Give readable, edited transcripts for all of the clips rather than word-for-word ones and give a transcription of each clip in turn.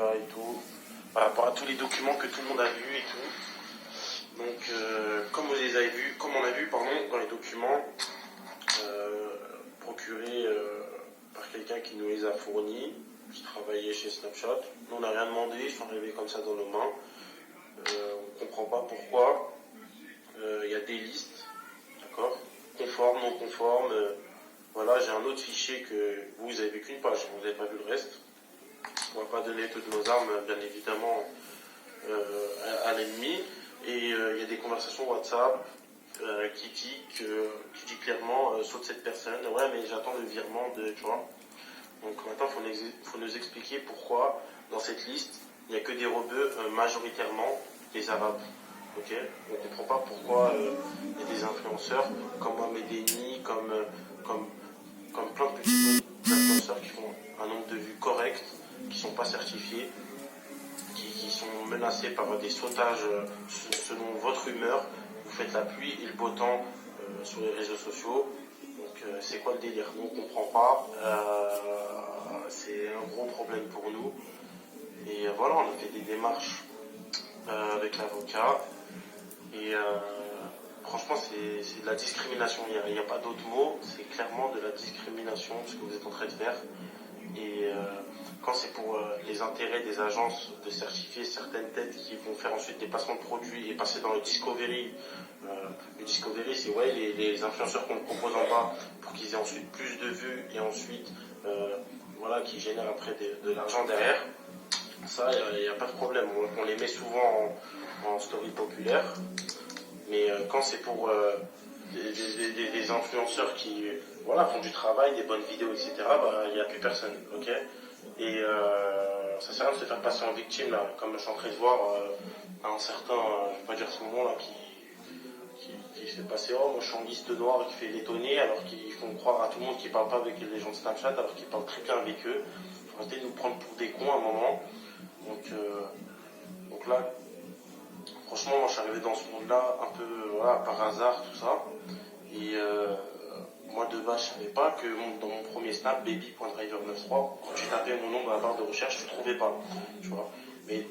l'avocat et tout, par rapport à tous les documents que tout le monde a vus et tout. Donc, comme on a vu dans les documents procurés par quelqu'un qui nous les a fournis, qui travaillait chez Snapchat, nous on n'a rien demandé, ils sont arrivés comme ça dans nos mains. On ne comprend pas pourquoi. Il y a des listes, d'accord, conformes, non conformes. Voilà, j'ai un autre fichier que vous avez vu qu'une page, vous n'avez pas vu le reste. On ne va pas donner toutes nos armes, bien évidemment, à l'ennemi. Et il y a des conversations WhatsApp qui dit clairement, saute cette personne, ouais mais j'attends le virement de, tu vois. Donc maintenant, il faut nous expliquer pourquoi, dans cette liste, il n'y a que des rebeux, majoritairement des Arabes. Ok, on ne comprend pas pourquoi il y a des influenceurs comme Mohamed Eni, comme plein de petits influenceurs qui font un nombre de vues correct, qui ne sont pas certifiés, qui sont menacés par des sautages selon votre humeur. Vous faites la pluie et le beau temps sur les réseaux sociaux. Donc c'est quoi le délire? Nous on ne comprend pas. C'est un gros problème pour nous. Et voilà, on a fait des démarches avec l'avocat. Et franchement, c'est de la discrimination. Il n'y a pas d'autre mot. C'est clairement de la discrimination ce que vous êtes en train de faire. Et quand c'est pour les intérêts des agences de certifier certaines têtes qui vont faire ensuite des placements de produits et passer dans le discovery. Le discovery, c'est ouais, les influenceurs qu'on propose en bas pour qu'ils aient ensuite plus de vues et ensuite voilà, qui génèrent après de l'argent derrière. Ça, il n'y a pas de problème. On les met souvent en story populaire. Mais quand c'est pour des influenceurs qui voilà, font du travail, des bonnes vidéos, etc., bah, il n'y a plus personne. Okay, et ça sert à rien de se faire passer en victime, là, comme je suis en train de voir un certain, je ne vais pas dire ce moment-là, qui se fait passer, oh, moi je suis en liste noire, qui fait l'étonner, alors qu'ils font croire à tout le monde qu'ils ne parlent pas avec les gens de Snapchat, alors qu'ils parlent très bien avec eux. Il faut arrêter de nous prendre pour des cons à un moment. Donc là, franchement, moi je suis arrivé dans ce monde-là un peu voilà, par hasard, tout ça. Et moi de base, je savais pas que dans mon premier snap, baby.driver93, quand tu tapais mon nom dans la barre de recherche, tu ne trouvais pas. Tu vois. Mais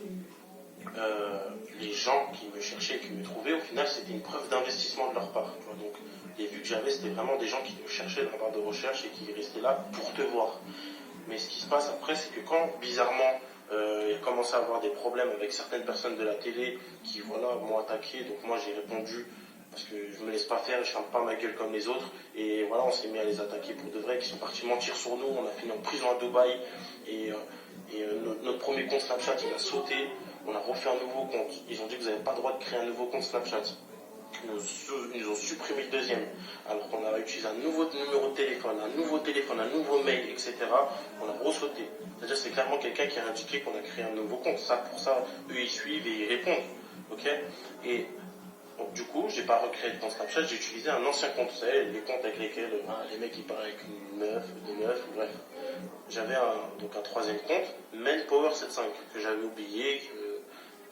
les gens qui me cherchaient, qui me trouvaient, au final, c'était une preuve d'investissement de leur part. Tu vois. Donc, les vues que j'avais, c'était vraiment des gens qui me cherchaient dans la barre de recherche et qui restaient là pour te voir. Mais ce qui se passe après, c'est que quand, bizarrement, il a commencé à avoir des problèmes avec certaines personnes de la télé qui, voilà, m'ont attaqué, donc moi j'ai répondu parce que je me laisse pas faire, je ferme pas ma gueule comme les autres, et voilà, on s'est mis à les attaquer pour de vrai, qui sont partis mentir sur nous, on a fini en prison à Dubaï, et notre premier compte Snapchat, il a sauté, on a refait un nouveau compte, ils ont dit que vous n'avez pas le droit de créer un nouveau compte Snapchat. Ils nous ont supprimé le deuxième, alors qu'on a utilisé un nouveau numéro de téléphone, un nouveau mail, etc. On a re-sauté. C'est-à-dire c'est clairement quelqu'un qui a indiqué qu'on a créé un nouveau compte. Ça, pour ça, eux ils suivent et ils répondent. Okay, et donc, du coup, j'ai pas recréé de compte Snapchat, j'ai utilisé un ancien compte. Vous savez, les comptes avec lesquels les mecs ils parlent avec une meuf, des meufs, bref. J'avais un troisième compte, Manpower75, que j'avais oublié,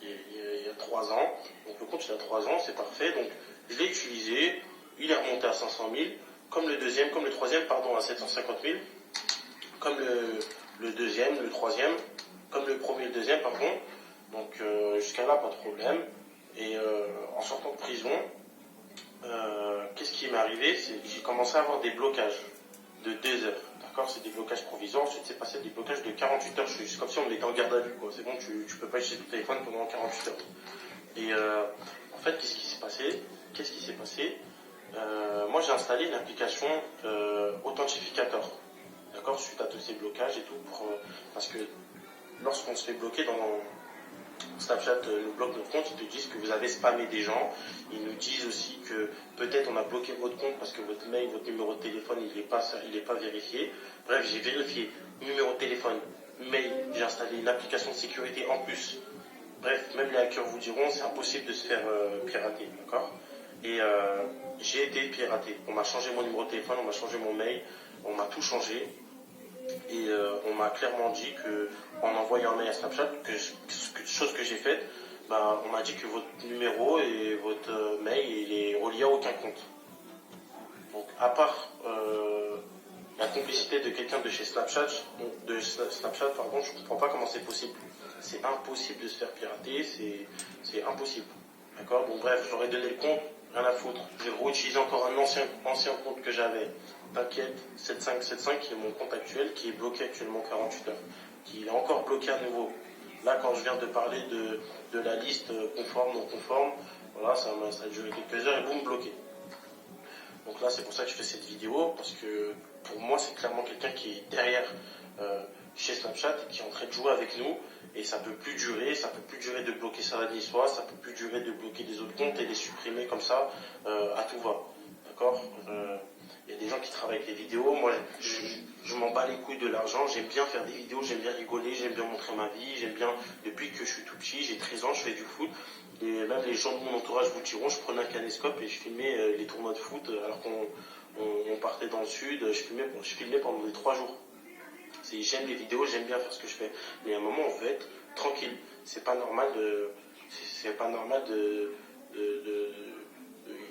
il y a 3 ans. Donc le compte il a 3 ans, c'est parfait. Donc je l'ai utilisé, il est remonté à 500 000, comme le troisième, pardon, à 750 000, comme le deuxième, le troisième, comme le premier et le deuxième, pardon. Donc jusqu'à là, pas de problème. Et en sortant de prison, qu'est-ce qui m'est arrivé? C'est que j'ai commencé à avoir des blocages de 2 heures. D'accord, c'est des blocages provisoires. Ensuite, c'est passé des blocages de 48 heures. C'est comme si on était en garde à vue, quoi. C'est bon, tu peux pas utiliser ton téléphone pendant 48 heures. Et en fait, qu'est-ce qui s'est passé? Moi, j'ai installé une application authentificateur. D'accord, suite à tous ces blocages et tout, parce que lorsqu'on se fait bloquer dans Snapchat nous bloque notre compte, ils te disent que vous avez spammé des gens. Ils nous disent aussi que peut-être on a bloqué votre compte parce que votre mail, votre numéro de téléphone, il n'est pas vérifié. Bref, j'ai vérifié numéro de téléphone, mail, j'ai installé une application de sécurité en plus. Bref, même les hackers vous diront, c'est impossible de se faire pirater, d'accord? Et j'ai été piraté. On m'a changé mon numéro de téléphone, on m'a changé mon mail, on m'a tout changé. Et on m'a clairement dit que, en envoyant un mail à Snapchat, chose que j'ai faite, bah, on m'a dit que votre numéro et votre mail il est relié à aucun compte. Donc à part la complicité de quelqu'un de chez Snapchat, je ne comprends pas comment c'est possible. c'est impossible de se faire pirater, c'est impossible. D'accord? Bon bref, j'aurais donné le compte, rien à foutre. Je vais réutiliser encore un ancien compte que j'avais. T'inquiète, 7575 qui est mon compte actuel, qui est bloqué actuellement 48 heures. Qui est encore bloqué à nouveau. Là, quand je viens de parler de la liste conforme, non conforme, voilà, ça a duré quelques heures et boum, bloqué. Donc là, c'est pour ça que je fais cette vidéo, parce que pour moi, c'est clairement quelqu'un qui est derrière chez Snapchat, qui est en train de jouer avec nous, et ça peut plus durer de bloquer Salah Niçois, ça peut plus durer de bloquer des autres comptes et les supprimer comme ça à tout va. D'accord? Il y a des gens qui travaillent avec les vidéos, moi je m'en bats les couilles de l'argent, j'aime bien faire des vidéos, j'aime bien rigoler, j'aime bien montrer ma vie, j'aime bien, depuis que je suis tout petit, j'ai 13 ans, je fais du foot, et là les gens de mon entourage vous diront, je prenais un caméscope et je filmais les tournois de foot alors qu'on partait dans le sud, je filmais pendant les 3 jours. J'aime les vidéos, j'aime bien faire ce que je fais, mais à un moment on veut être tranquille, c'est pas normal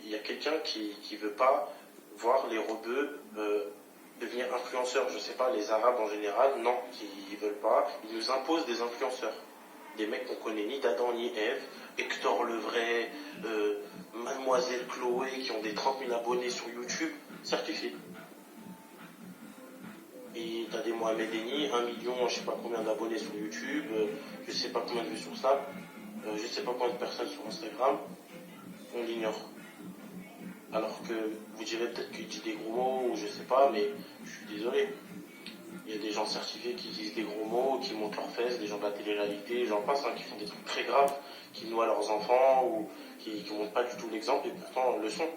il y a quelqu'un qui veut pas voir les rebeux devenir influenceurs. Je sais pas, les Arabes en général, non, ils veulent pas. Ils nous imposent des influenceurs. Des mecs qu'on connaît ni d'Adam ni Ève, Hector Levray, Mademoiselle Chloé, qui ont des 30 000 abonnés sur YouTube, certifiés. Et t'as des Mohamed Eni, 1 million, je sais pas combien d'abonnés sur YouTube, je sais pas combien de vues sur Snap, je sais pas combien de personnes sur Instagram, on l'ignore. Alors que vous direz peut-être qu'il dit des gros mots, ou je sais pas, mais je suis désolé. Il y a des gens certifiés qui disent des gros mots, qui montent leurs fesses, des gens de la télé-réalité, j'en passe, qui font des trucs très graves, qui noient leurs enfants, ou qui montrent pas du tout l'exemple, et pourtant le sont.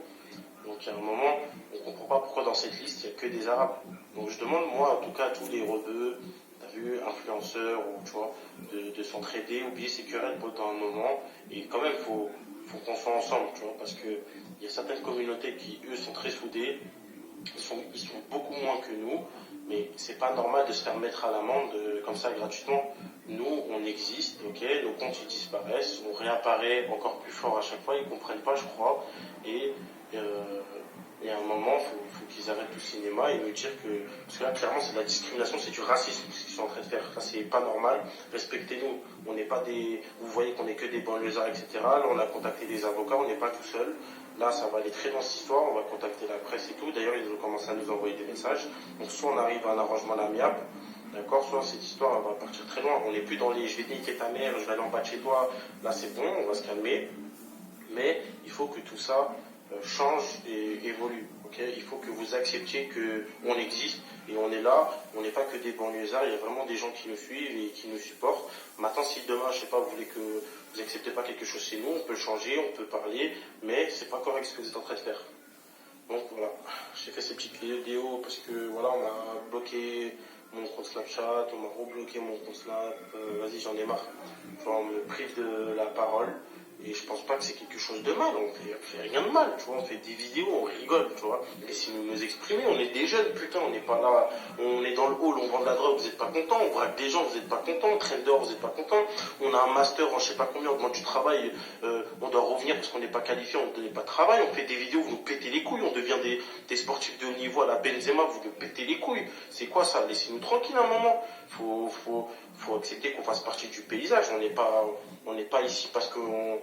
Donc à un moment, on ne comprend pas pourquoi dans cette liste, il n'y a que des Arabes. Donc je demande, moi, en tout cas, à tous les rebeux, t'as vu, influenceurs, ou tu vois, de s'entraider, oublier ses querelles pendant un moment, et quand même, faut qu'on soit ensemble, tu vois, parce que il y a certaines communautés qui, eux, sont très soudées, ils sont beaucoup moins que nous, mais c'est pas normal de se faire mettre à l'amende comme ça gratuitement. Nous, on existe, ok, nos comptes ils disparaissent, on réapparaît encore plus fort à chaque fois, ils comprennent pas, je crois, et à un moment, il faut qu'ils arrêtent tout cinéma et nous dire que, parce que là, clairement, c'est de la discrimination, c'est du racisme ce qu'ils sont en train de faire. Ça, c'est pas normal. Respectez-nous. On n'est pas des, vous voyez qu'on n'est que des banlieusards, etc. Là, on a contacté des avocats, on n'est pas tout seul. Là, ça va aller très dans cette histoire, on va contacter la presse et tout. D'ailleurs, ils ont commencé à nous envoyer des messages. Donc, soit on arrive à un arrangement à l'amiable, d'accord, soit cette histoire, elle va partir très loin. On n'est plus dans les, je vais te niquer ta mère, je vais aller en bas de chez toi. Là, c'est bon, on va se calmer. Mais il faut que tout ça change et évolue. Okay, il faut que vous acceptiez qu'on existe et on est là, on n'est pas que des banlieusards, il y a vraiment des gens qui nous suivent et qui nous supportent. Maintenant, si demain, je sais pas, vous voulez que vous n'acceptez pas quelque chose chez nous, on peut le changer, on peut parler, mais c'est pas correct ce que vous êtes en train de faire. Donc voilà, j'ai fait ces petites vidéos parce que voilà, on a bloqué mon compte Snapchat, on m'a rebloqué mon compte Snap, vas-y, j'en ai marre. Enfin, on me prive de la parole. Et je pense pas que c'est quelque chose de mal, on fait rien de mal, tu vois, on fait des vidéos, on rigole, tu vois. Laissez-nous nous exprimer, on est des jeunes, putain, on n'est pas là, on est dans le hall, on vend de la drogue, vous êtes pas contents, on braque des gens, vous êtes pas contents, on traîne dehors, vous êtes pas contents, on a un master en je sais pas combien, on demande du travail, on doit revenir parce qu'on n'est pas qualifié, on ne donnait pas de travail, on fait des vidéos, vous nous pétez les couilles, on devient des sportifs de haut niveau à la Benzema, vous nous pétez les couilles. C'est quoi ça? Laissez-nous tranquille un moment. Faut accepter qu'on fasse partie du paysage, on n'est pas ici parce qu'on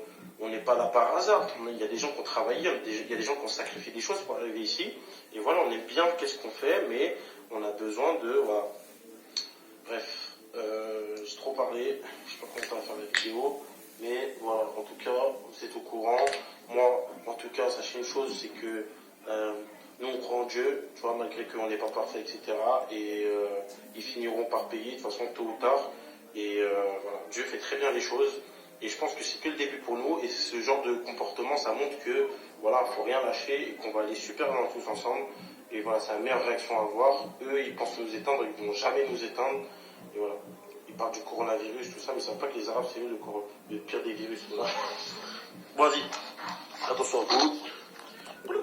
n'est pas là par hasard. Il y a des gens qui ont travaillé, il y a des gens qui ont sacrifié des choses pour arriver ici. Et voilà, on aime bien qu'est-ce qu'on fait, mais on a besoin de... Voilà. Bref, j'ai trop parlé, je sais pas combien de temps à faire la vidéo, mais voilà, en tout cas, vous êtes au courant. Moi, en tout cas, sachez une chose, c'est que nous, on croit en Dieu, tu vois, malgré qu'on n'est pas parfait, etc. Et ils finiront par payer, de toute façon, tôt ou tard. Et voilà, Dieu fait très bien les choses. Et je pense que c'est que le début pour nous. Et ce genre de comportement, ça montre que, voilà, faut rien lâcher et qu'on va aller super loin tous ensemble. Et voilà, c'est la meilleure réaction à avoir. Eux, ils pensent nous éteindre, ils ne vont jamais nous éteindre. Et voilà. Ils parlent du coronavirus, tout ça, mais ils ne savent pas que les Arabes, c'est eux le pire des virus. Voilà. Bon, vas-y. Attention à vous.